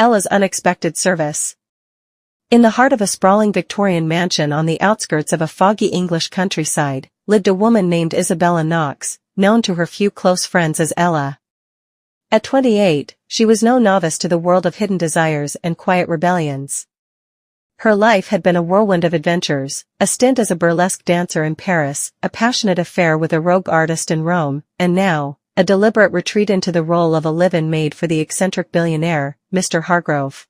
Ella's unexpected service. In the heart of a sprawling Victorian mansion on the outskirts of a foggy English countryside, lived a woman named ellaknox, known to her few close friends as Ella. At 28, she was no novice to the world of hidden desires and quiet rebellions. Her life had been a whirlwind of adventures, a stint as a burlesque dancer in Paris, a passionate affair with a rogue artist in Rome, and now, a deliberate retreat into the role of a live-in maid for the eccentric billionaire, Mr. Hargrove.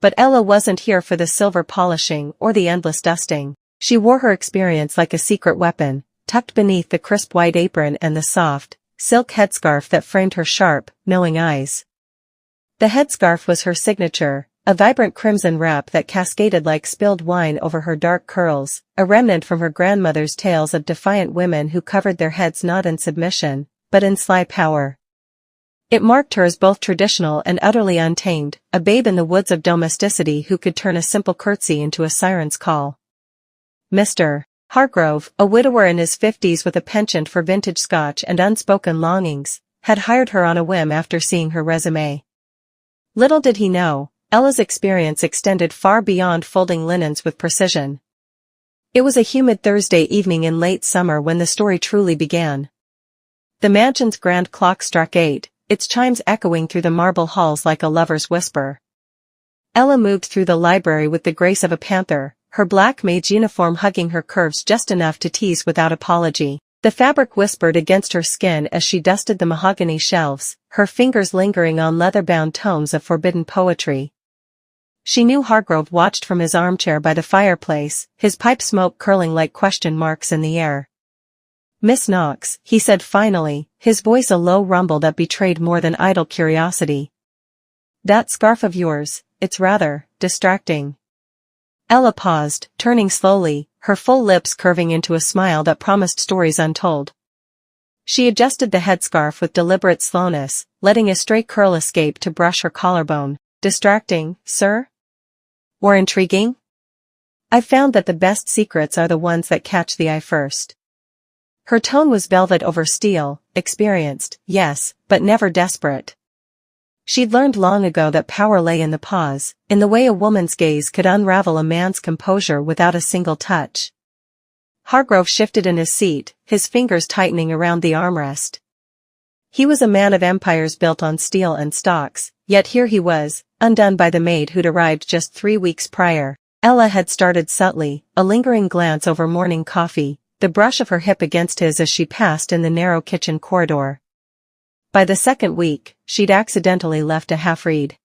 But Ella wasn't here for the silver polishing or the endless dusting. She wore her experience like a secret weapon, tucked beneath the crisp white apron and the soft, silk headscarf that framed her sharp, knowing eyes. The headscarf was her signature, a vibrant crimson wrap that cascaded like spilled wine over her dark curls, a remnant from her grandmother's tales of defiant women who covered their heads not in submission, but in sly power. It marked her as both traditional and utterly untamed, a babe in the woods of domesticity who could turn a simple curtsy into a siren's call. Mr. Hargrove, a widower in his 50s with a penchant for vintage Scotch and unspoken longings, had hired her on a whim after seeing her resume. Little did he know, Ella's experience extended far beyond folding linens with precision. It was a humid Thursday evening in late summer when the story truly began. The mansion's grand clock struck 8, its chimes echoing through the marble halls like a lover's whisper. Ella moved through the library with the grace of a panther, her black maid's uniform hugging her curves just enough to tease without apology. The fabric whispered against her skin as she dusted the mahogany shelves, her fingers lingering on leather-bound tomes of forbidden poetry. She knew Hargrove watched from his armchair by the fireplace, his pipe smoke curling like question marks in the air. "Miss Knox," he said finally, his voice a low rumble that betrayed more than idle curiosity. "That scarf of yours, it's rather distracting." Ella paused, turning slowly, her full lips curving into a smile that promised stories untold. She adjusted the headscarf with deliberate slowness, letting a stray curl escape to brush her collarbone. "Distracting, sir? Or intriguing? I've found that the best secrets are the ones that catch the eye first." Her tone was velvet over steel, experienced, yes, but never desperate. She'd learned long ago that power lay in the pause, in the way a woman's gaze could unravel a man's composure without a single touch. Hargrove shifted in his seat, his fingers tightening around the armrest. He was a man of empires built on steel and stocks, yet here he was, undone by the maid who'd arrived just 3 weeks prior. Ella had started subtly, a lingering glance over morning coffee, the brush of her hip against his as she passed in the narrow kitchen corridor. By the second week, she'd accidentally left a half-read.